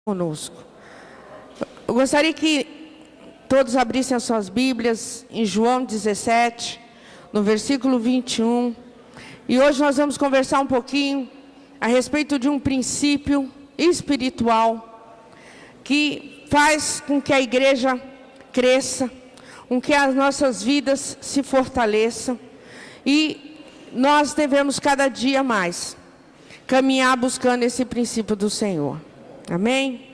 conosco. Eu gostaria que todos abrissem as suas Bíblias em João 17, no versículo 21. E hoje nós vamos conversar um pouquinho a respeito de um princípio espiritual que faz com que a igreja cresça, com que as nossas vidas se fortaleçam. E nós devemos cada dia mais caminhar buscando esse princípio do Senhor. Amém?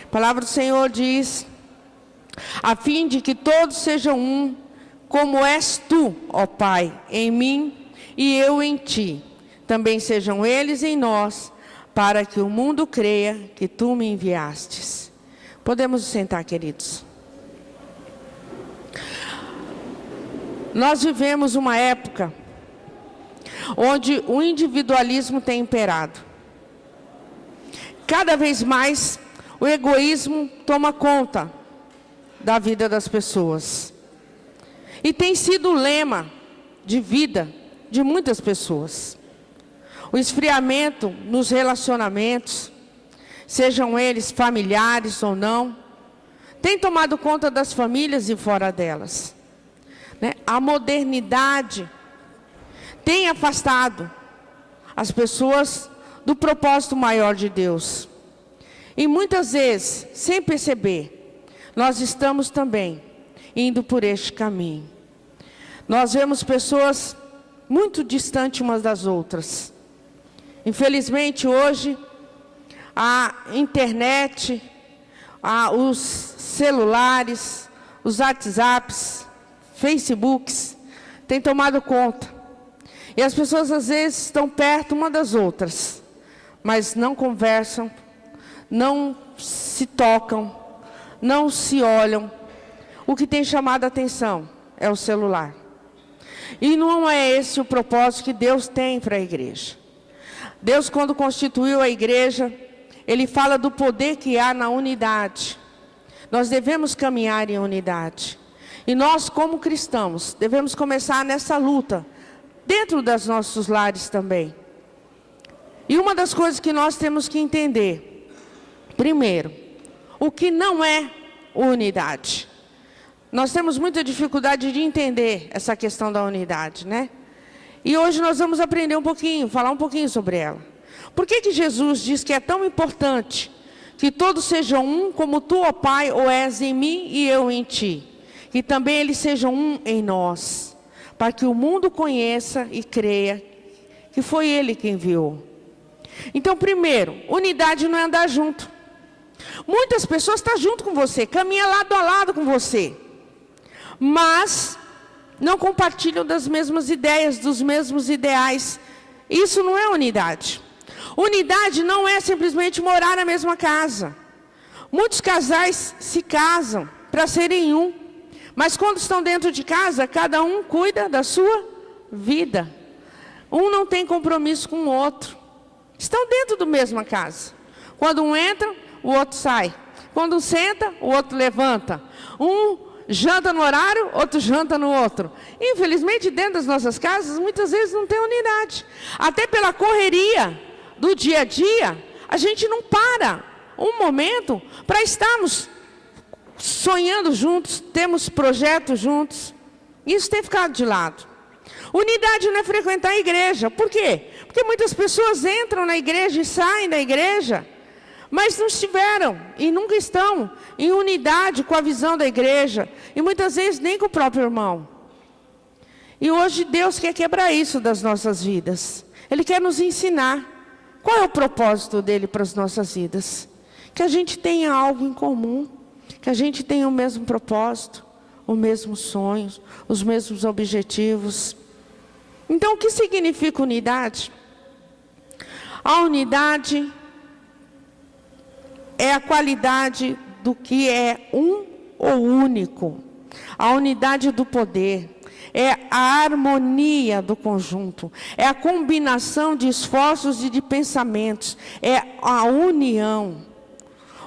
A palavra do Senhor diz: a fim de que todos sejam um, como és tu, ó Pai, em mim e eu em ti. Também sejam eles em nós, para que o mundo creia que tu me enviastes. Podemos nos sentar, queridos. Nós vivemos uma época onde o individualismo tem imperado. Cada vez mais o egoísmo toma conta da vida das pessoas. E tem sido o lema de vida de muitas pessoas. O esfriamento nos relacionamentos, sejam eles familiares ou não, tem tomado conta das famílias e fora delas. A modernidade tem afastado as pessoas do propósito maior de Deus. E muitas vezes, sem perceber, nós estamos também indo por este caminho. Nós vemos pessoas muito distantes umas das outras. Infelizmente, hoje, a internet, os celulares, os WhatsApps, Facebooks, têm tomado conta. E as pessoas, às vezes, estão perto uma das outras, mas não conversam, não se tocam, não se olham. O que tem chamado a atenção é o celular. E não é esse o propósito que Deus tem para a igreja. Deus, quando constituiu a igreja, Ele fala do poder que há na unidade. Nós devemos caminhar em unidade. E nós, como cristãos, devemos começar nessa luta, dentro dos nossos lares também. E uma das coisas que nós temos que entender, primeiro, o que não é unidade. Nós temos muita dificuldade de entender essa questão da unidade, né? E hoje nós vamos aprender um pouquinho, falar um pouquinho sobre ela. Por que Jesus diz que é tão importante que todos sejam um, como tu, ó Pai, ou és em mim e eu em ti? Que também eles sejam um em nós, para que o mundo conheça e creia que foi Ele quem enviou. Então, primeiro, unidade não é andar junto. Muitas pessoas estão junto com você, caminham lado a lado com você, mas não compartilham das mesmas ideias, dos mesmos ideais. Isso não é unidade. Unidade não é simplesmente morar na mesma casa. Muitos casais se casam para serem um, mas quando estão dentro de casa, cada um cuida da sua vida. Um não tem compromisso com o outro. Estão dentro da mesma casa. Quando um entra, o outro sai. Quando um senta, o outro levanta. Um janta no horário, outro janta no outro. Infelizmente, dentro das nossas casas, muitas vezes não tem unidade. Até pela correria do dia a dia, a gente não para um momento para estarmos sonhando juntos, temos projetos juntos. Isso tem ficado de lado. Unidade não é frequentar a igreja. Por quê? Porque muitas pessoas entram na igreja e saem da igreja, mas não estiveram e nunca estão em unidade com a visão da igreja, e muitas vezes nem com o próprio irmão. E hoje Deus quer quebrar isso das nossas vidas. Ele quer nos ensinar qual é o propósito dele para as nossas vidas. Que a gente tenha algo em comum, que a gente tenha o mesmo propósito, os mesmos sonhos, os mesmos objetivos. Então, o que significa unidade? A unidade é a qualidade do que é um ou único. A unidade do poder é a harmonia do conjunto, é a combinação de esforços e de pensamentos, é a união.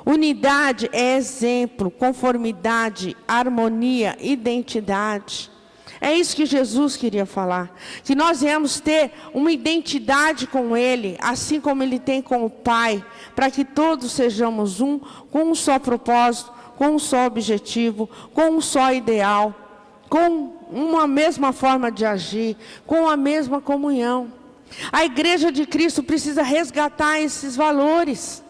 Unidade é exemplo, conformidade, harmonia, identidade. É isso que Jesus queria falar. Que nós viemos ter uma identidade com Ele, assim como Ele tem com o Pai, para que todos sejamos um, com um só propósito, com um só objetivo, com um só ideal, com uma mesma forma de agir, com a mesma comunhão. A igreja de Cristo precisa resgatar esses valores.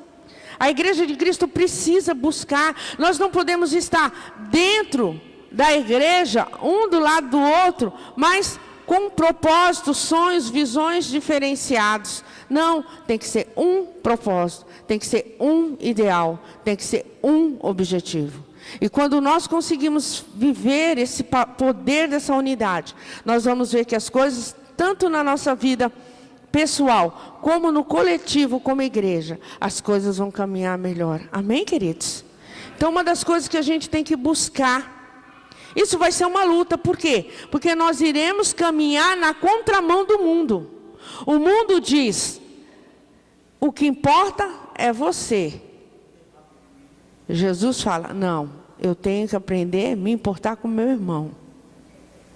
A igreja de Cristo precisa buscar. Nós não podemos estar dentro da igreja, um do lado do outro, mas com propósitos, sonhos, visões diferenciados. Não, tem que ser um propósito, tem que ser um ideal, tem que ser um objetivo. E quando nós conseguimos viver esse poder dessa unidade, nós vamos ver que as coisas, tanto na nossa vida pessoal, como no coletivo, como igreja, as coisas vão caminhar melhor. Amém, queridos? Então, uma das coisas que a gente tem que buscar, isso vai ser uma luta. Por quê? Porque nós iremos caminhar na contramão do mundo. O mundo diz, o que importa é você. Jesus fala, não, eu tenho que aprender a me importar com meu irmão.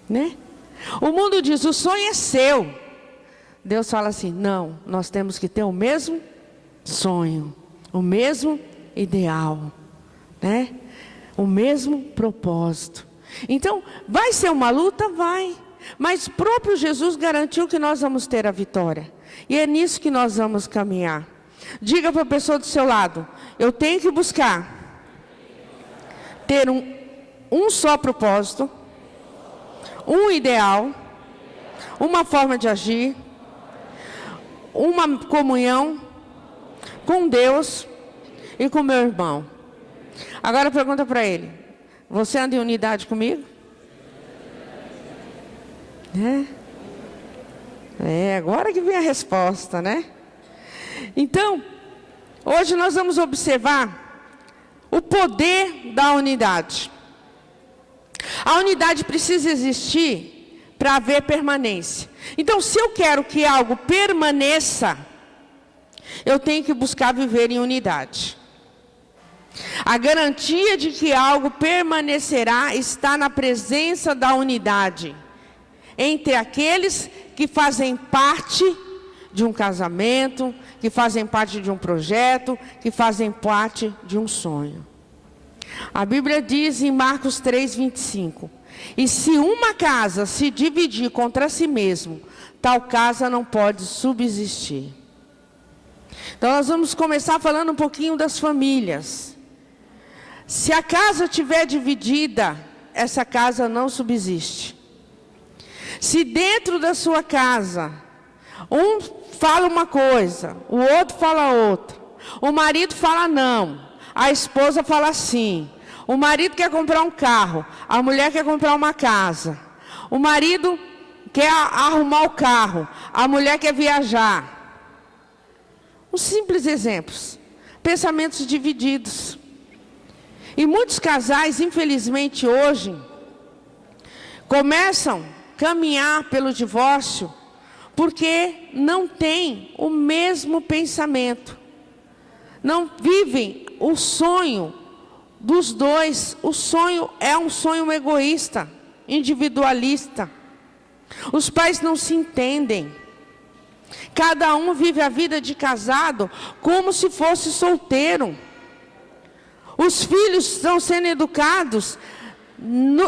Né? O mundo diz, o sonho é seu. Deus fala assim, não, nós temos que ter o mesmo sonho, o mesmo ideal, né? O mesmo propósito. Então, vai ser uma luta? Vai. Mas o próprio Jesus garantiu que nós vamos ter a vitória. E é nisso que nós vamos caminhar. Diga para a pessoa do seu lado, eu tenho que buscar ter um só propósito, um ideal, uma forma de agir, uma comunhão com Deus e com meu irmão. Agora pergunta para ele, você anda em unidade comigo? Agora que vem a resposta, né? Então, hoje nós vamos observar o poder da unidade. A unidade precisa existir para haver permanência. Então, se eu quero que algo permaneça, eu tenho que buscar viver em unidade. A garantia de que algo permanecerá está na presença da unidade entre aqueles que fazem parte de um casamento, que fazem parte de um projeto, que fazem parte de um sonho. A Bíblia diz em Marcos 3:25, e se uma casa se dividir contra si mesmo, tal casa não pode subsistir. Então nós vamos começar falando um pouquinho das famílias. Se a casa estiver dividida, essa casa não subsiste. Se dentro da sua casa, um fala uma coisa, o outro fala outra, o marido fala não, a esposa fala sim, o marido quer comprar um carro, a mulher quer comprar uma casa, o marido quer arrumar o carro, a mulher quer viajar. Os simples exemplos, pensamentos divididos. E muitos casais, infelizmente hoje, começam a caminhar pelo divórcio porque não têm o mesmo pensamento. Não vivem o sonho dos dois. O sonho é um sonho egoísta, individualista. Os pais não se entendem. Cada um vive a vida de casado como se fosse solteiro. Os filhos estão sendo educados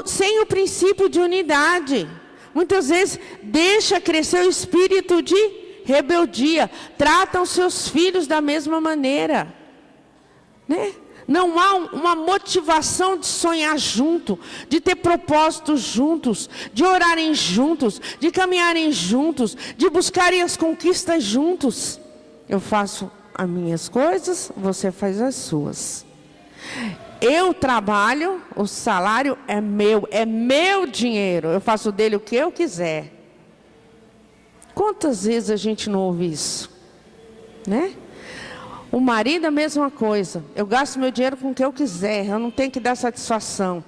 sem o princípio de unidade. Muitas vezes deixa crescer o espírito de rebeldia. Tratam seus filhos da mesma maneira. Né? Não há uma motivação de sonhar junto, de ter propósitos juntos, de orarem juntos, de caminharem juntos, de buscarem as conquistas juntos. Eu faço as minhas coisas, você faz as suas. Eu trabalho, o salário é meu dinheiro, eu faço dele o que eu quiser. Quantas vezes a gente não ouve isso? Né? O marido é a mesma coisa, eu gasto meu dinheiro com o que eu quiser, eu não tenho que dar satisfação.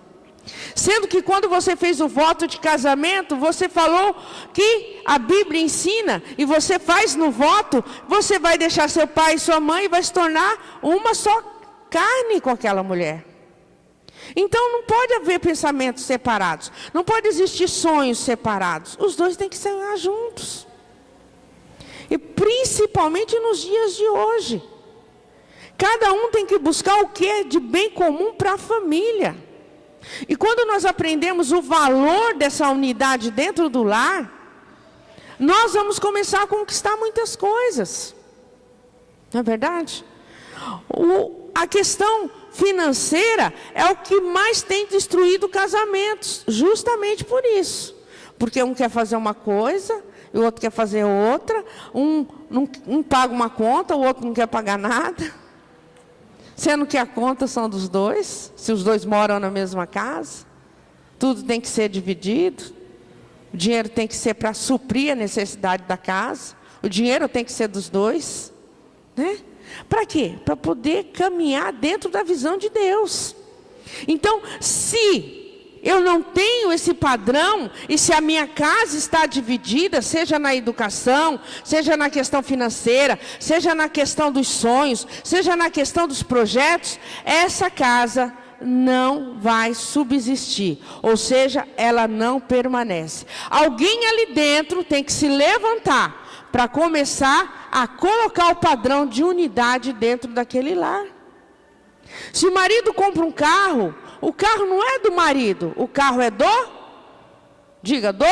Sendo que quando você fez o voto de casamento, você falou que a Bíblia ensina, e você faz no voto, você vai deixar seu pai e sua mãe e vai se tornar uma só carne com aquela mulher. Então não pode haver pensamentos separados. Não pode existir sonhos separados. Os dois têm que ser juntos. E principalmente nos dias de hoje. Cada um tem que buscar o que é de bem comum para a família. E quando nós aprendemos o valor dessa unidade dentro do lar, nós vamos começar a conquistar muitas coisas. Não é verdade? A questão financeira é o que mais tem destruído casamentos. Justamente por isso. Porque um quer fazer uma coisa, e o outro quer fazer outra. Um paga uma conta, o outro não quer pagar nada. Sendo que a conta são dos dois, se os dois moram na mesma casa, tudo tem que ser dividido, o dinheiro tem que ser para suprir a necessidade da casa, o dinheiro tem que ser dos dois, né? Para quê? Para poder caminhar dentro da visão de Deus. Então, se eu não tenho esse padrão, e se a minha casa está dividida, seja na educação, seja na questão financeira, seja na questão dos sonhos, seja na questão dos projetos, essa casa não vai subsistir, ou seja, ela não permanece. Alguém ali dentro tem que se levantar para começar a colocar o padrão de unidade dentro daquele lar. Se o marido compra um carro, o carro não é do marido, o carro é diga, do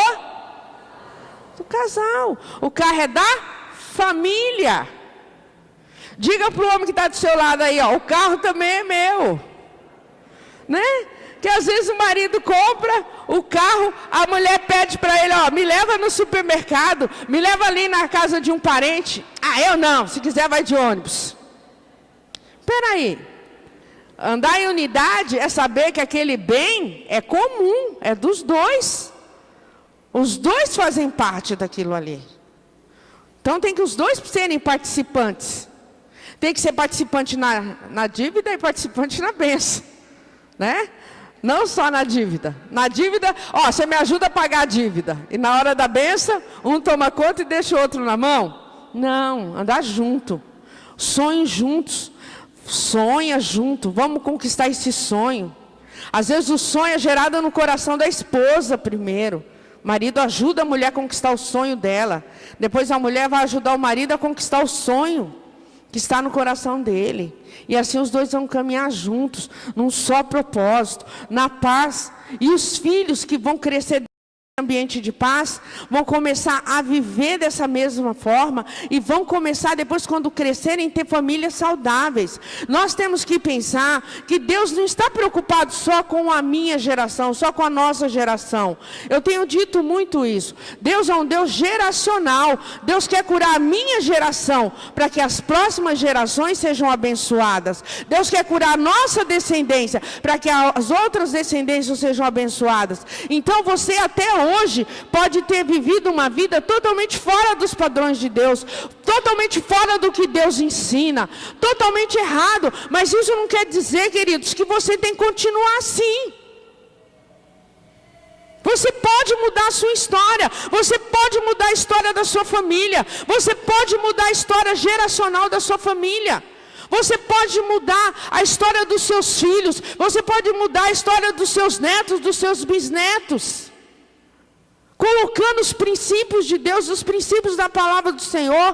casal. O carro é da família. Diga para o homem que está do seu lado aí, ó, o carro também é meu. Né? Que às vezes o marido compra o carro, a mulher pede para ele, ó, me leva no supermercado, me leva ali na casa de um parente. Ah, eu não, se quiser vai de ônibus. Espera aí. Andar em unidade é saber que aquele bem é comum, é dos dois. Os dois fazem parte daquilo ali. Então tem que os dois serem participantes. Tem que ser participante na dívida e participante na bênção. Né? Não só na dívida. Na dívida, ó, você me ajuda a pagar a dívida. E na hora da bênção, um toma conta e deixa o outro na mão. Não, andar junto. Sonhem juntos. Sonha junto, vamos conquistar esse sonho. Às vezes o sonho é gerado no coração da esposa primeiro. O marido ajuda a mulher a conquistar o sonho dela. Depois a mulher vai ajudar o marido a conquistar o sonho que está no coração dele. E assim os dois vão caminhar juntos, num só propósito, na paz. E os filhos que vão crescer ambiente de paz, vão começar a viver dessa mesma forma e vão começar depois, quando crescerem, ter famílias saudáveis. Nós temos que pensar que Deus não está preocupado só com a minha geração, só com a nossa geração. Eu tenho dito muito isso. Deus é um Deus geracional. Deus quer curar a minha geração para que as próximas gerações sejam abençoadas. Deus quer curar a nossa descendência para que as outras descendências sejam abençoadas. Então você até hoje pode ter vivido uma vida totalmente fora dos padrões de Deus, totalmente fora do que Deus ensina, totalmente errado, mas isso não quer dizer, queridos, que você tem que continuar assim. Você pode mudar a sua história, você pode mudar a história da sua família, você pode mudar a história geracional da sua família. Você pode mudar a história dos seus filhos, você pode mudar a história dos seus netos, dos seus bisnetos. Colocando os princípios de Deus, os princípios da palavra do Senhor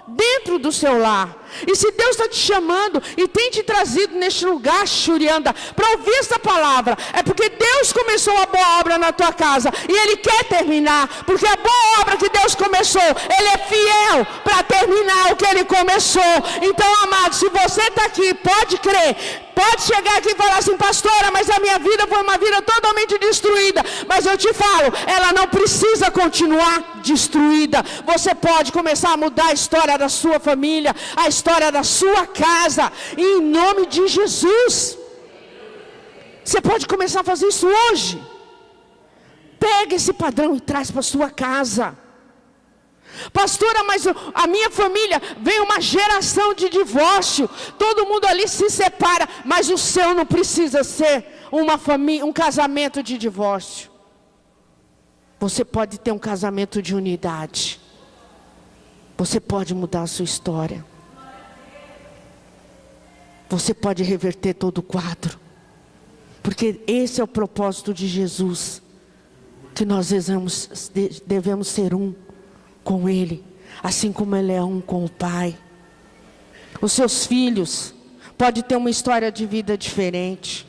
dentro do seu lar. E se Deus está te chamando e tem te trazido neste lugar, Xurianda, para ouvir essa palavra, é porque Deus começou a boa obra na tua casa e Ele quer terminar, porque a boa obra que Deus começou, Ele é fiel para terminar o que Ele começou. Então, amado, se você está aqui, pode crer, pode chegar aqui e falar assim, pastora, mas a minha vida foi uma vida totalmente destruída. Mas eu te falo, ela não precisa continuar destruída. Você pode começar a mudar a história da sua família, a história da sua casa, em nome de Jesus. Você pode começar a fazer isso hoje. Pega esse padrão e traz para a sua casa. Pastora, mas a minha família vem uma geração de divórcio, todo mundo ali se separa, mas o seu não precisa ser uma família, um casamento de divórcio. Você pode ter um casamento de unidade. Você pode mudar a sua história. Você pode reverter todo o quadro. Porque esse é o propósito de Jesus, que nós devemos ser um com Ele, assim como Ele é um com o Pai. Os seus filhos podem ter uma história de vida diferente,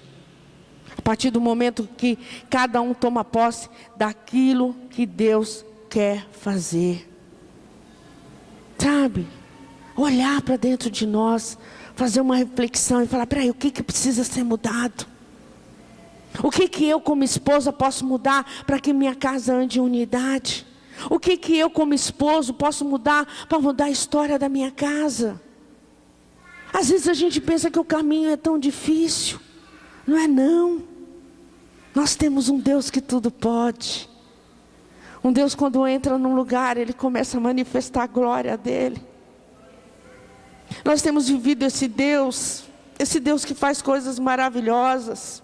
a partir do momento que cada um toma posse daquilo que Deus quer fazer. Sabe? Olhar para dentro de nós, fazer uma reflexão e falar: peraí, o que precisa ser mudado? O que eu como esposa posso mudar para que minha casa ande em unidade? O que eu como esposo posso mudar para mudar a história da minha casa? Às vezes a gente pensa que o caminho é tão difícil. Não é não. Nós temos um Deus que tudo pode. Um Deus, quando entra num lugar, Ele começa a manifestar a glória dEle. Nós temos vivido esse Deus que faz coisas maravilhosas.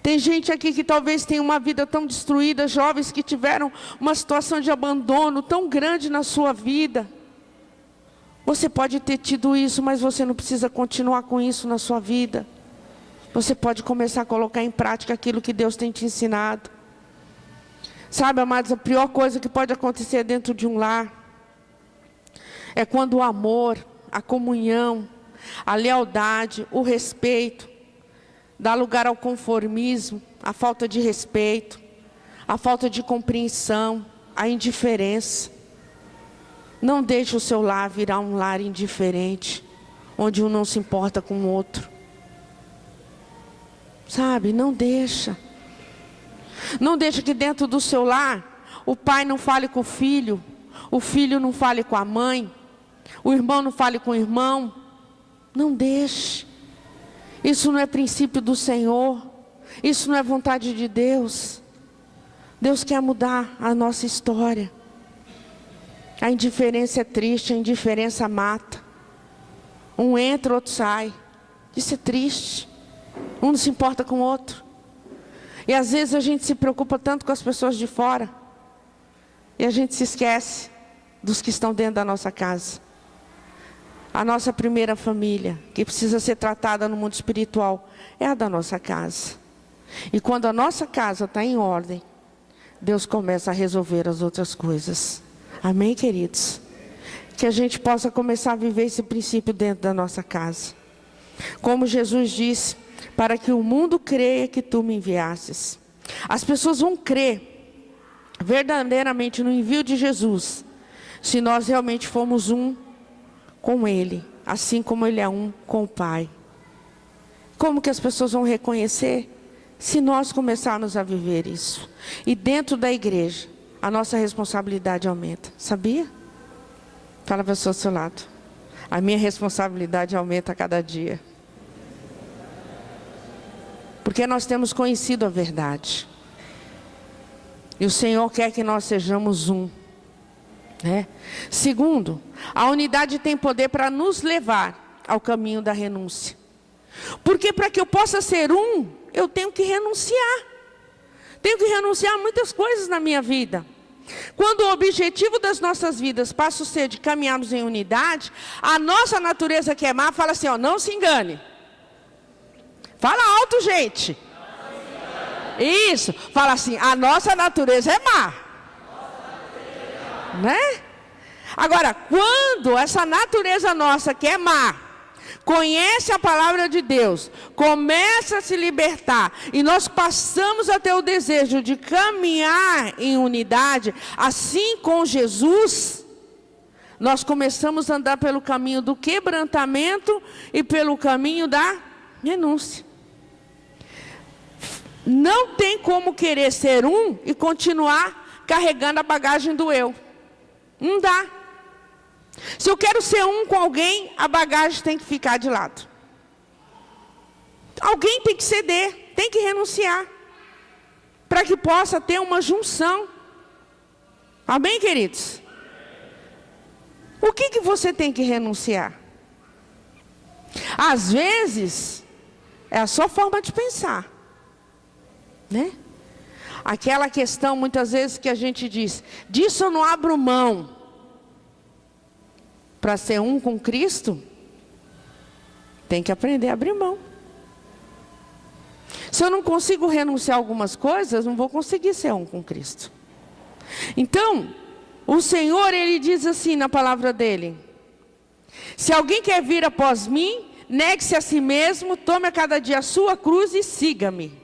Tem gente aqui que talvez tenha uma vida tão destruída, jovens que tiveram uma situação de abandono tão grande na sua vida. Você pode ter tido isso, mas você não precisa continuar com isso na sua vida. Você pode começar a colocar em prática aquilo que Deus tem te ensinado. Sabe, amados, a pior coisa que pode acontecer dentro de um lar é quando o amor, a comunhão, a lealdade, o respeito dá lugar ao conformismo, à falta de respeito, à falta de compreensão, à indiferença. Não deixe o seu lar virar um lar indiferente, onde um não se importa com o outro. Sabe, não deixa. Não deixa que dentro do seu lar, o pai não fale com o filho não fale com a mãe, o irmão não fale com o irmão. Não deixe. Isso não é princípio do Senhor. Isso não é vontade de Deus. Deus quer mudar a nossa história. A indiferença é triste, a indiferença mata. Um entra, outro sai. Isso é triste. Um não se importa com o outro. E às vezes a gente se preocupa tanto com as pessoas de fora, e a gente se esquece dos que estão dentro da nossa casa. A nossa primeira família, que precisa ser tratada no mundo espiritual, é a da nossa casa. E quando a nossa casa está em ordem, Deus começa a resolver as outras coisas. Amém, queridos? Que a gente possa começar a viver esse princípio dentro da nossa casa. Como Jesus disse: para que o mundo creia que tu me enviastes. As pessoas vão crer verdadeiramente no envio de Jesus, se nós realmente formos um com Ele, assim como Ele é um com o Pai. Como que as pessoas vão reconhecer? Se nós começarmos a viver isso. E dentro da igreja, a nossa responsabilidade aumenta. Sabia? Fala para a pessoa ao seu lado: a minha responsabilidade aumenta a cada dia. Porque nós temos conhecido a verdade. E o Senhor quer que nós sejamos um. Né? Segundo, a unidade tem poder para nos levar ao caminho da renúncia. Porque para que eu possa ser um, eu tenho que renunciar. Tenho que renunciar a muitas coisas na minha vida. Quando o objetivo das nossas vidas passa a ser de caminharmos em unidade, a nossa natureza que é má fala assim: ó, não se engane. Fala alto, gente. Isso. Fala assim: a nossa natureza é má. Né? Agora, quando essa natureza nossa que é má conhece a palavra de Deus, começa a se libertar, e nós passamos a ter o desejo de caminhar em unidade, assim com Jesus, nós começamos a andar pelo caminho do quebrantamento e pelo caminho da renúncia. Não tem como querer ser um e continuar carregando a bagagem do eu. Não dá. Se eu quero ser um com alguém, a bagagem tem que ficar de lado. Alguém tem que ceder, tem que renunciar, para que possa ter uma junção. Amém, queridos? O que você tem que renunciar? Às vezes, é a sua forma de pensar. Né? Aquela questão muitas vezes que a gente diz: disso eu não abro mão. Para ser um com Cristo, tem que aprender a abrir mão. Se eu não consigo renunciar a algumas coisas, não vou conseguir ser um com Cristo. Então, o Senhor, Ele diz assim na palavra dEle: se alguém quer vir após mim, negue-se a si mesmo, tome a cada dia a sua cruz e siga-me.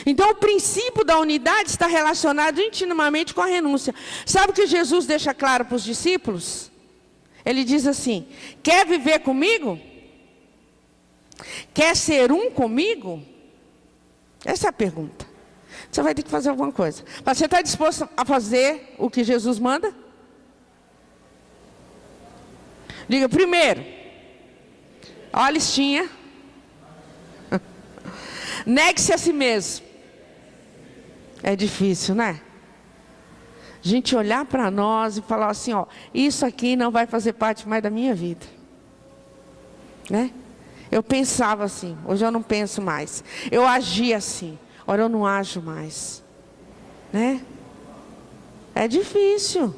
Então o princípio da unidade está relacionado intimamente com a renúncia. Sabe o que Jesus deixa claro para os discípulos? Ele diz assim: quer viver comigo? Quer ser um comigo? Essa é a pergunta. Você vai ter que fazer alguma coisa. Você está disposto a fazer o que Jesus manda? Diga: primeiro, olha a listinha. Negue-se a si mesmo. É difícil, né? A gente olhar para nós e falar assim, ó, isso aqui não vai fazer parte mais da minha vida. Né? Eu pensava assim, hoje eu não penso mais. Eu agia assim, agora eu não ajo mais. Né? É difícil.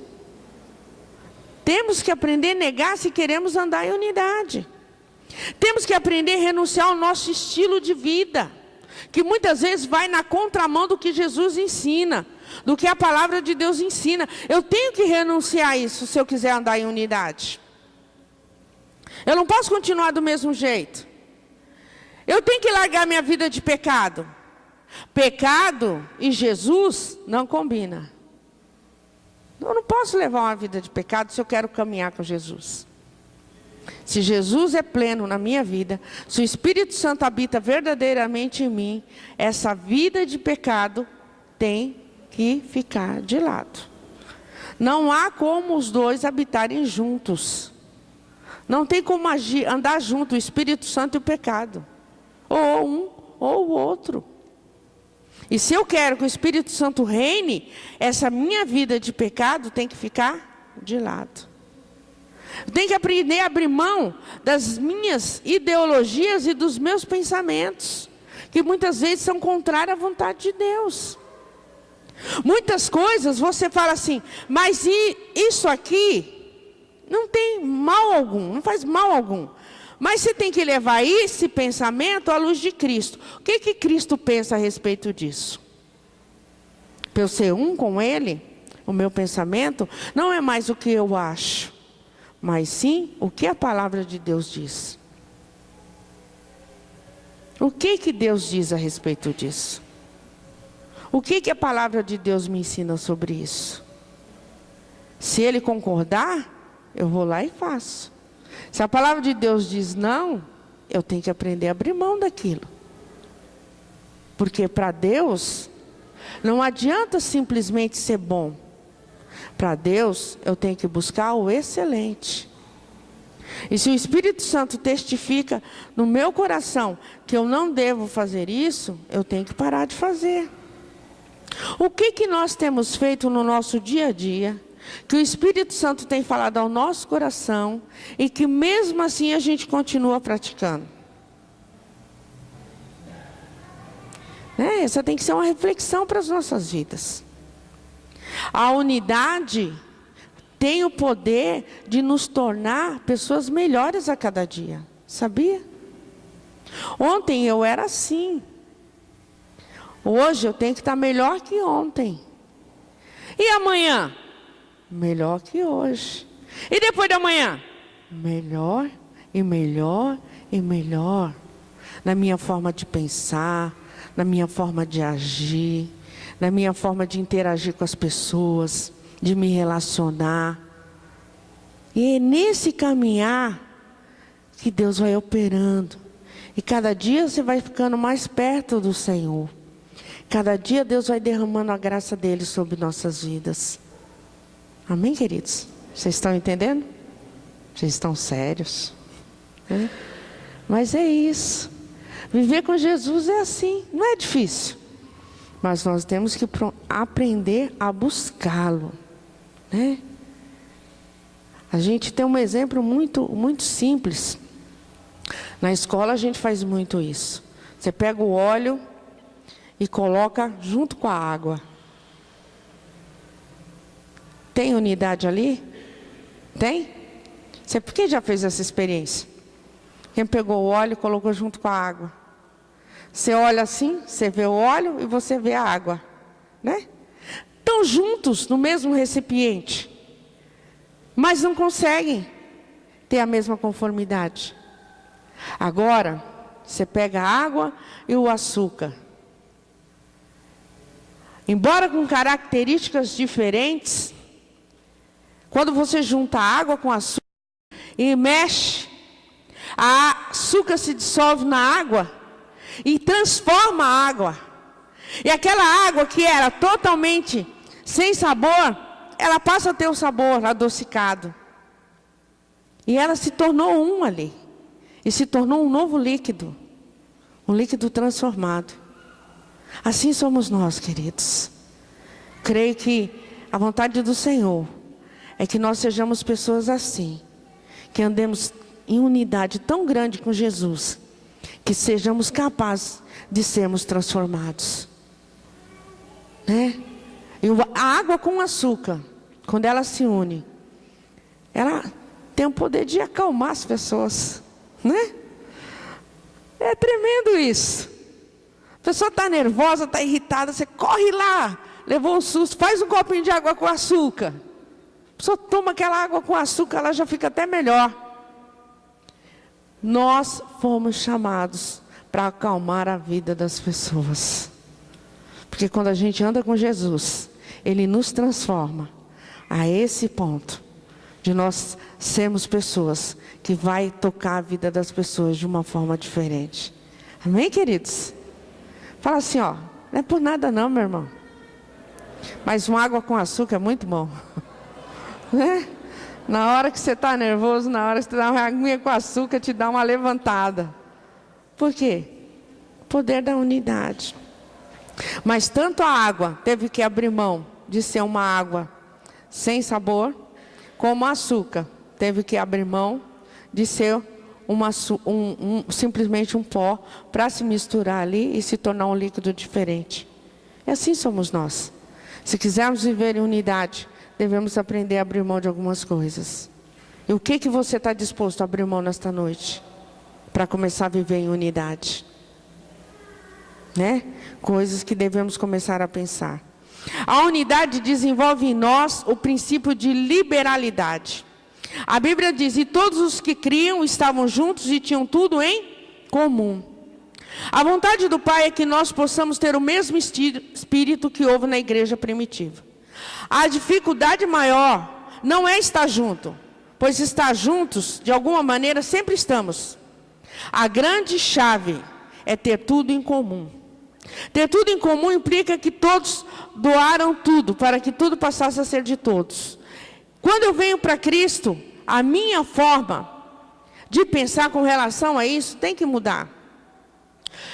Temos que aprender a negar se queremos andar em unidade. Temos que aprender a renunciar ao nosso estilo de vida, que muitas vezes vai na contramão do que Jesus ensina, do que a palavra de Deus ensina. Eu tenho que renunciar a isso se eu quiser andar em unidade. Eu não posso continuar do mesmo jeito. Eu tenho que largar minha vida de pecado. Pecado e Jesus não combina. Eu não posso levar uma vida de pecado se eu quero caminhar com Jesus. Se Jesus é pleno na minha vida, se o Espírito Santo habita verdadeiramente em mim, essa vida de pecado tem que ficar de lado. Não há como os dois habitarem juntos. Não tem como andar junto o Espírito Santo e o pecado. Ou um ou o outro. E se eu quero que o Espírito Santo reine, essa minha vida de pecado tem que ficar de lado. Eu tenho que aprender a abrir mão das minhas ideologias e dos meus pensamentos, que muitas vezes são contrários à vontade de Deus. Muitas coisas você fala assim, mas isso aqui não tem mal algum, não faz mal algum. Mas você tem que levar esse pensamento à luz de Cristo. O que que Cristo pensa a respeito disso? Para eu ser um com Ele, o meu pensamento não é mais o que eu acho, mas sim o que a palavra de Deus diz. O que que Deus diz a respeito disso? O que que a palavra de Deus me ensina sobre isso? Se Ele concordar, eu vou lá e faço. Se a palavra de Deus diz não, eu tenho que aprender a abrir mão daquilo. Porque para Deus, não adianta simplesmente ser bom. Para Deus, eu tenho que buscar o excelente. E se o Espírito Santo testifica no meu coração que eu não devo fazer isso, eu tenho que parar de fazer. O que que nós temos feito no nosso dia a dia, que o Espírito Santo tem falado ao nosso coração, e que mesmo assim a gente continua praticando? Essa tem que ser uma reflexão para as nossas vidas. A unidade tem o poder de nos tornar pessoas melhores a cada dia. Sabia? Ontem eu era assim. Hoje eu tenho que estar melhor que ontem. E amanhã? Melhor que hoje. E depois da manhã? Melhor e melhor e melhor. Na minha forma de pensar, na minha forma de agir, na minha forma de interagir com as pessoas, de me relacionar. E é nesse caminhar que Deus vai operando. E cada dia você vai ficando mais perto do Senhor. Cada dia Deus vai derramando a graça dele sobre nossas vidas. Amém, queridos? Vocês estão entendendo? Vocês estão sérios? Mas é isso. Viver com Jesus é assim, não é difícil. Mas nós temos que aprender a buscá-lo. Né? A gente tem um exemplo muito simples. Na escola a gente faz muito isso. Você pega o óleo e coloca junto com a água. Tem unidade ali? Tem? Você por que já fez essa experiência? Quem pegou o óleo e colocou junto com a água? Você olha assim, você vê o óleo e você vê a água, né? Estão juntos no mesmo recipiente, mas não conseguem ter a mesma conformidade. Agora, você pega a água e o açúcar. Embora com características diferentes, quando você junta a água com açúcar e mexe, a açúcar se dissolve na água e transforma a água. E aquela água que era totalmente sem sabor, ela passa a ter o sabor adocicado. E ela se tornou um ali. E se tornou um novo líquido. Um líquido transformado. Assim somos nós, queridos. Creio que a vontade do Senhor é que nós sejamos pessoas assim. Que andemos em unidade tão grande com Jesus. Que sejamos capazes de sermos transformados. Né? E a água com açúcar, quando ela se une, ela tem o poder de acalmar as pessoas. Né? É tremendo isso. A pessoa está nervosa, está irritada, você corre lá, levou um susto, faz um copinho de água com açúcar. A pessoa toma aquela água com açúcar, ela já fica até melhor. Nós fomos chamados para acalmar a vida das pessoas. Porque quando a gente anda com Jesus, Ele nos transforma a esse ponto de nós sermos pessoas que vai tocar a vida das pessoas de uma forma diferente. Amém, queridos? Fala assim, ó, não é por nada não, meu irmão. Mas uma água com açúcar é muito bom. Né? Na hora que você está nervoso, na hora que você dá uma aguinha com açúcar, te dá uma levantada. Por quê? O poder da unidade. Mas tanto a água teve que abrir mão de ser uma água sem sabor, como o açúcar teve que abrir mão de ser simplesmente um pó para se misturar ali e se tornar um líquido diferente. E assim somos nós. Se quisermos viver em unidade, devemos aprender a abrir mão de algumas coisas. E o que você está disposto a abrir mão nesta noite? Para começar a viver em unidade. Né? Coisas que devemos começar a pensar. A unidade desenvolve em nós o princípio de liberalidade. A Bíblia diz, e todos os que criam estavam juntos e tinham tudo em comum. A vontade do Pai é que nós possamos ter o mesmo espírito que houve na igreja primitiva. A dificuldade maior não é estar junto, pois estar juntos, de alguma maneira, sempre estamos. A grande chave é ter tudo em comum. Ter tudo em comum implica que todos doaram tudo, para que tudo passasse a ser de todos. Quando eu venho para Cristo, a minha forma de pensar com relação a isso tem que mudar.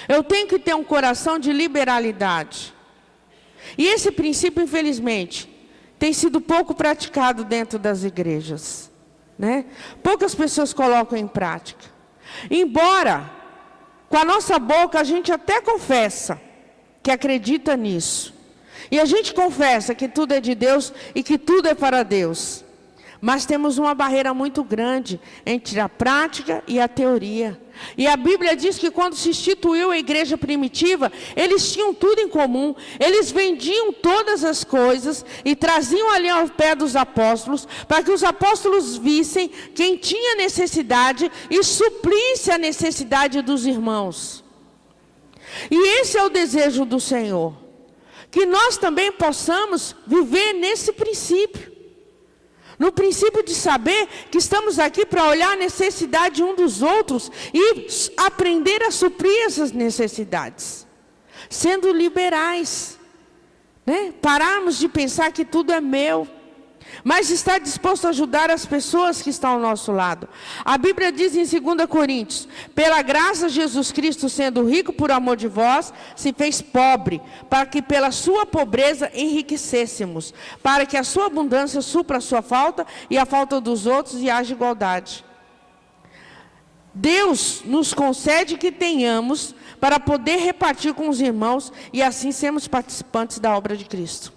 Eu tenho que ter um coração de liberalidade. E esse princípio, infelizmente, tem sido pouco praticado dentro das igrejas. Né? Poucas pessoas colocam em prática. Embora, com a nossa boca, a gente até confessa que acredita nisso. E a gente confessa que tudo é de Deus e que tudo é para Deus. Mas temos uma barreira muito grande entre a prática e a teoria. E a Bíblia diz que quando se instituiu a igreja primitiva, eles tinham tudo em comum. Eles vendiam todas as coisas e traziam ali ao pé dos apóstolos, para que os apóstolos vissem quem tinha necessidade e suprisse a necessidade dos irmãos. E esse é o desejo do Senhor. Que nós também possamos viver nesse princípio. No princípio de saber que estamos aqui para olhar a necessidade um dos outros e aprender a suprir essas necessidades. Sendo liberais. Né? Pararmos de pensar que tudo é meu. Mas estar disposto a ajudar as pessoas que estão ao nosso lado. A Bíblia diz em 2 Coríntios, pela graça Jesus Cristo, sendo rico por amor de vós, se fez pobre, para que pela sua pobreza enriquecêssemos, para que a sua abundância supra a sua falta e a falta dos outros e haja igualdade. Deus nos concede que tenhamos para poder repartir com os irmãos e assim sermos participantes da obra de Cristo.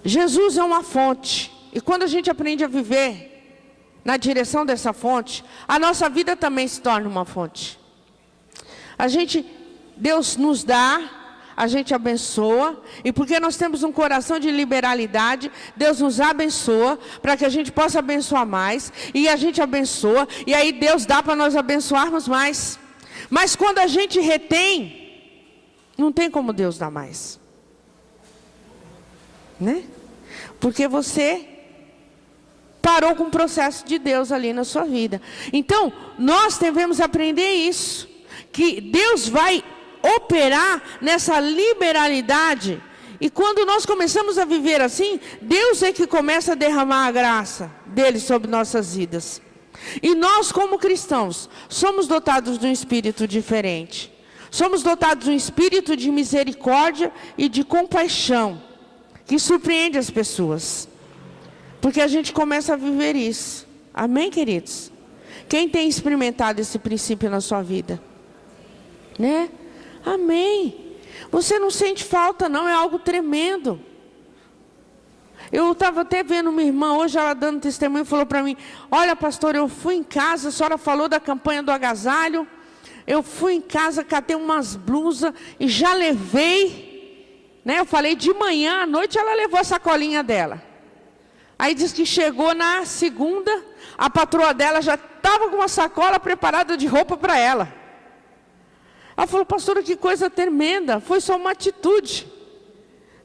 Jesus é uma fonte, e quando a gente aprende a viver na direção dessa fonte, a nossa vida também se torna uma fonte. Deus nos dá, a gente abençoa, e porque nós temos um coração de liberalidade, Deus nos abençoa, para que a gente possa abençoar mais, e a gente abençoa, e aí Deus dá para nós abençoarmos mais. Mas quando a gente retém, não tem como Deus dar mais. Né? Porque você parou com o processo de Deus ali na sua vida. Então, nós devemos aprender isso, que Deus vai operar nessa liberalidade, e quando nós começamos a viver assim, Deus é que começa a derramar a graça dele sobre nossas vidas. E nós, como cristãos, somos dotados de um espírito diferente. Somos dotados de um espírito de misericórdia e de compaixão, que surpreende as pessoas. Porque a gente começa a viver isso. Amém, queridos? Quem tem experimentado esse princípio na sua vida? Né? Amém. Você não sente falta não, é algo tremendo. Eu estava até vendo minha irmã hoje, ela dando testemunho, falou para mim: olha, pastor, eu fui em casa, a senhora falou da campanha do agasalho, eu fui em casa, catei umas blusas e já levei, né? Eu falei de manhã, à noite ela levou a sacolinha dela. Aí diz que chegou na segunda, a patroa dela já estava com uma sacola preparada de roupa para ela. Ela falou: pastora, que coisa tremenda, foi só uma atitude,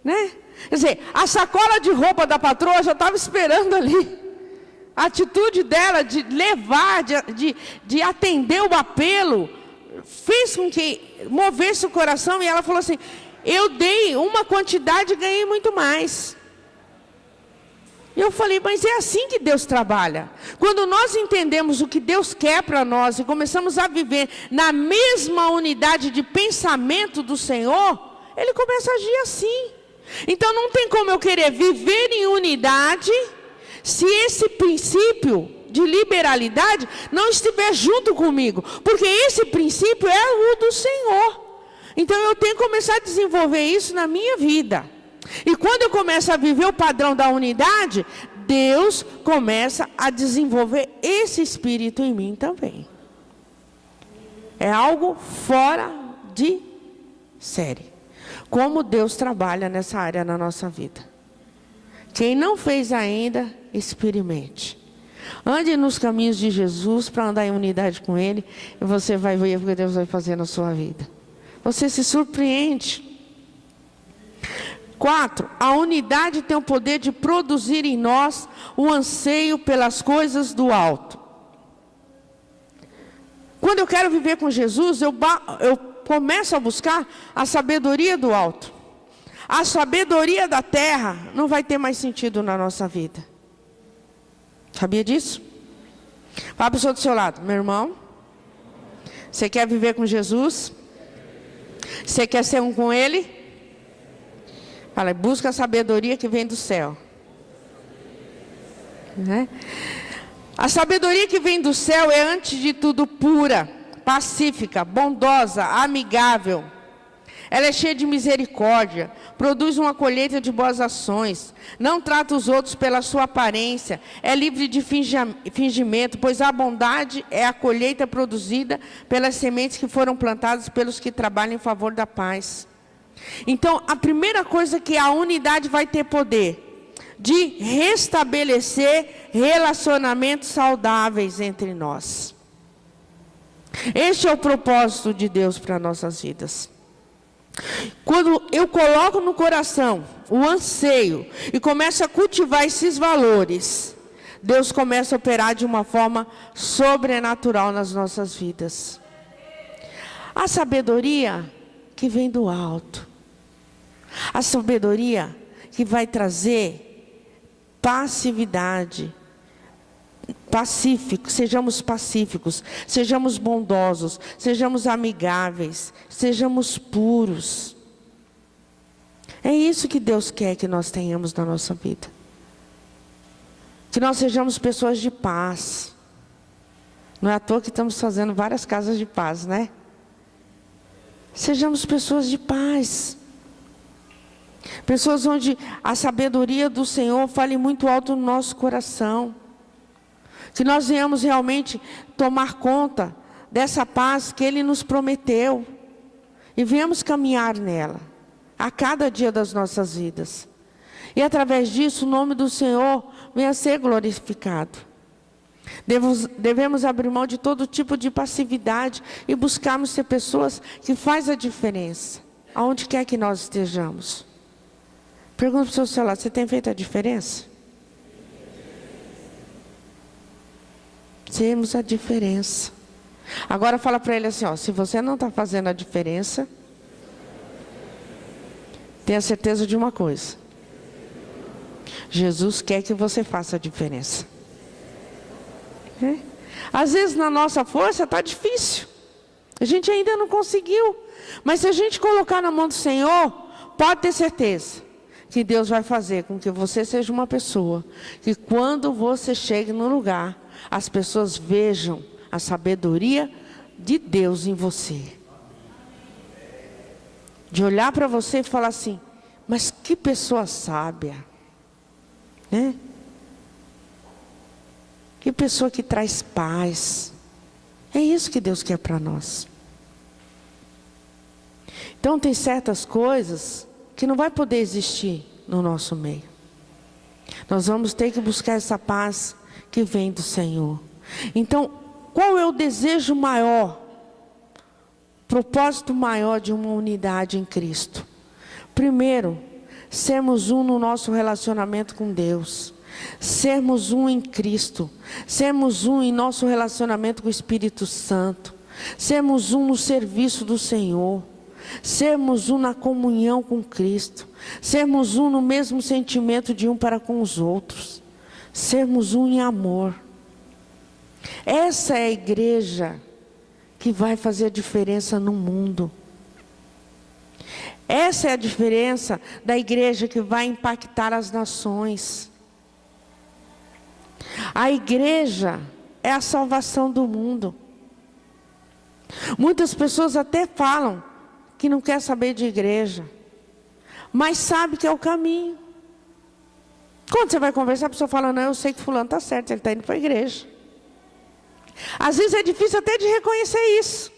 né? Quer dizer, a sacola de roupa da patroa já estava esperando ali. A atitude dela de levar, de atender o apelo, fez com que movesse o coração. E ela falou assim: eu dei uma quantidade e ganhei muito mais. E eu falei: mas é assim que Deus trabalha. Quando nós entendemos o que Deus quer para nós e começamos a viver na mesma unidade de pensamento do Senhor, Ele começa a agir assim. Então não tem como eu querer viver em unidade se esse princípio de liberalidade não estiver junto comigo, porque esse princípio é o do Senhor. Então eu tenho que começar a desenvolver isso na minha vida. E quando eu começo a viver o padrão da unidade, Deus começa a desenvolver esse espírito em mim também. É algo fora de série. Como Deus trabalha nessa área na nossa vida. Quem não fez ainda, experimente. Ande nos caminhos de Jesus para andar em unidade com Ele, e você vai ver o que Deus vai fazer na sua vida. Você se surpreende. 4. A unidade tem o poder de produzir em nós o anseio pelas coisas do alto. Quando eu quero viver com Jesus, eu começo a buscar a sabedoria do alto. A sabedoria da terra não vai ter mais sentido na nossa vida. Sabia disso? Fala a pessoa do seu lado: meu irmão, você quer viver com Jesus? Você quer ser um com Ele? Fala: busca a sabedoria que vem do céu. Né? A sabedoria que vem do céu é, antes de tudo, pura, pacífica, bondosa, amigável. Ela é cheia de misericórdia, produz uma colheita de boas ações, não trata os outros pela sua aparência, é livre de fingimento, pois a bondade é a colheita produzida pelas sementes que foram plantadas pelos que trabalham em favor da paz. Então, a primeira coisa que a unidade vai ter poder de restabelecer relacionamentos saudáveis entre nós. Este é o propósito de Deus para nossas vidas. Quando eu coloco no coração o anseio e começo a cultivar esses valores, Deus começa a operar de uma forma sobrenatural nas nossas vidas. A sabedoria que vem do alto, a sabedoria que vai trazer passividade, sejamos pacíficos, sejamos bondosos, sejamos amigáveis, sejamos puros. É isso que Deus quer que nós tenhamos na nossa vida. Que nós sejamos pessoas de paz. Não é à toa que estamos fazendo várias casas de paz, né? Sejamos pessoas de paz. Pessoas onde a sabedoria do Senhor fale muito alto no nosso coração. Que nós venhamos realmente tomar conta dessa paz que Ele nos prometeu. E venhamos caminhar nela, a cada dia das nossas vidas. E através disso, o nome do Senhor venha a ser glorificado. Devemos abrir mão de todo tipo de passividade e buscarmos ser pessoas que fazem a diferença, aonde quer que nós estejamos. Pergunta para o seu celular, você tem feito a diferença? Temos a diferença. Agora fala para ele assim, ó, se você não está fazendo a diferença, tenha certeza de uma coisa. Jesus quer que você faça a diferença. Às vezes na nossa força está difícil. A gente ainda não conseguiu. Mas se a gente colocar na mão do Senhor, pode ter certeza que Deus vai fazer com que você seja uma pessoa que quando você chegue no lugar, as pessoas vejam a sabedoria de Deus em você. De olhar para você e falar assim, mas que pessoa sábia, né? Que pessoa que traz paz. É isso que Deus quer para nós. Então tem certas coisas que não vai poder existir no nosso meio. Nós vamos ter que buscar essa paz que vem do Senhor. Então, qual é o desejo maior, propósito maior de uma unidade em Cristo? Primeiro, sermos um no nosso relacionamento com Deus. Sermos um em Cristo. Sermos um em nosso relacionamento com o Espírito Santo. Sermos um no serviço do Senhor. Sermos um na comunhão com Cristo. Sermos um no mesmo sentimento de um para com os outros. Sermos um em amor. Essa é a igreja que vai fazer a diferença no mundo. Essa é a diferença da igreja que vai impactar as nações. A igreja é a salvação do mundo. Muitas pessoas até falam que não quer saber de igreja, mas sabe que é o caminho. Quando você vai conversar, a pessoa fala, não, eu sei que fulano está certo, ele está indo para a igreja. Às vezes é difícil até de reconhecer isso,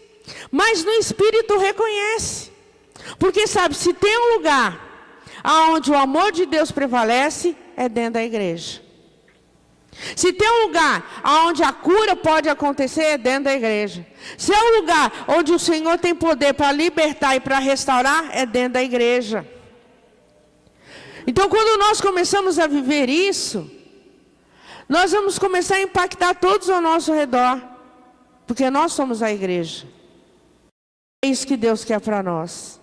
mas no Espírito reconhece. Porque sabe, se tem um lugar onde o amor de Deus prevalece, é dentro da igreja. Se tem um lugar onde a cura pode acontecer, é dentro da igreja. Se é um lugar onde o Senhor tem poder para libertar e para restaurar, é dentro da igreja. Então quando nós começamos a viver isso, nós vamos começar a impactar todos ao nosso redor. Porque nós somos a igreja. É isso que Deus quer para nós.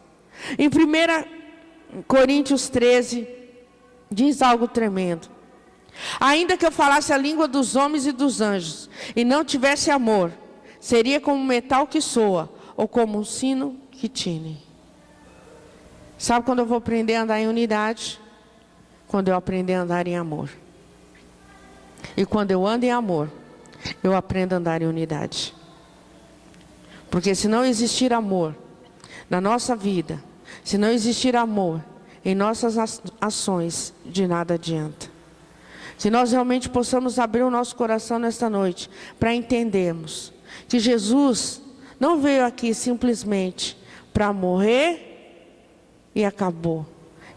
Em 1 Coríntios 13, diz algo tremendo. Ainda que eu falasse a língua dos homens e dos anjos, e não tivesse amor, seria como um metal que soa, ou como um sino que tine. Sabe quando eu vou aprender a andar em unidade? Quando eu aprender a andar em amor. E quando eu ando em amor, eu aprendo a andar em unidade. Porque se não existir amor na nossa vida, se não existir amor em nossas ações, de nada adianta. Se nós realmente possamos abrir o nosso coração nesta noite, para entendermos que Jesus não veio aqui simplesmente para morrer e acabou.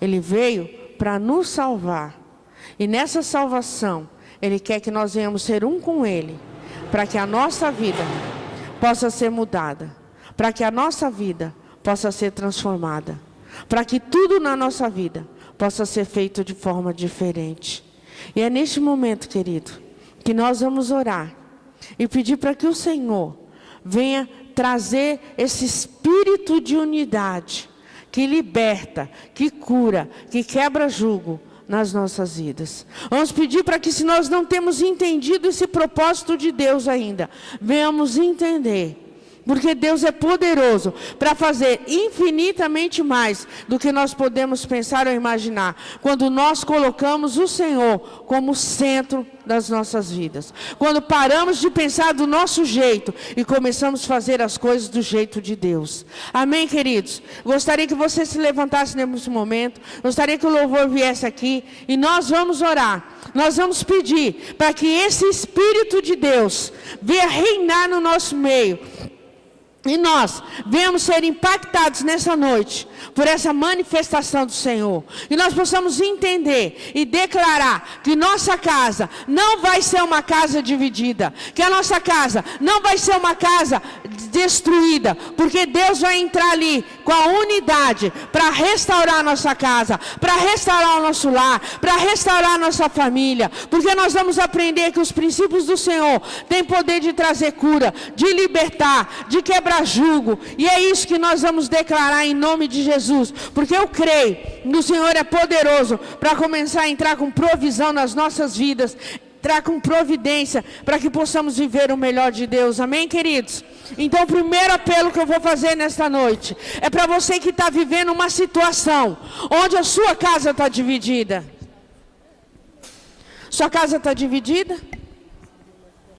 Ele veio para nos salvar. E nessa salvação, Ele quer que nós venhamos ser um com Ele, para que a nossa vida possa ser mudada, para que a nossa vida possa ser transformada, para que tudo na nossa vida possa ser feito de forma diferente. E é neste momento, querido, que nós vamos orar e pedir para que o Senhor venha trazer esse espírito de unidade, que liberta, que cura, que quebra jugo nas nossas vidas. Vamos pedir para que, se nós não temos entendido esse propósito de Deus ainda, venhamos entender Porque Deus é poderoso para fazer infinitamente mais do que nós podemos pensar ou imaginar, quando nós colocamos o Senhor como centro das nossas vidas. Quando paramos de pensar do nosso jeito e começamos a fazer as coisas do jeito de Deus. Amém, queridos? Gostaria que você se levantasse nesse momento. Gostaria que o louvor viesse aqui e nós vamos orar. Nós vamos pedir para que esse Espírito de Deus venha reinar no nosso meio. E nós venhamos ser impactados nessa noite por essa manifestação do Senhor. E nós possamos entender e declarar que nossa casa não vai ser uma casa dividida. Que a nossa casa não vai ser uma casa destruída. Porque Deus vai entrar ali com a unidade para restaurar a nossa casa, para restaurar o nosso lar, para restaurar a nossa família. Porque nós vamos aprender que os princípios do Senhor têm poder de trazer cura, de libertar, de quebrar jugo, e é isso que nós vamos declarar em nome de Jesus, porque eu creio que o Senhor é poderoso para começar a entrar com provisão nas nossas vidas, entrar com providência, para que possamos viver o melhor de Deus, amém, queridos? Então o primeiro apelo que eu vou fazer nesta noite, é para você que está vivendo uma situação, onde a sua casa está dividida. Sua casa está dividida?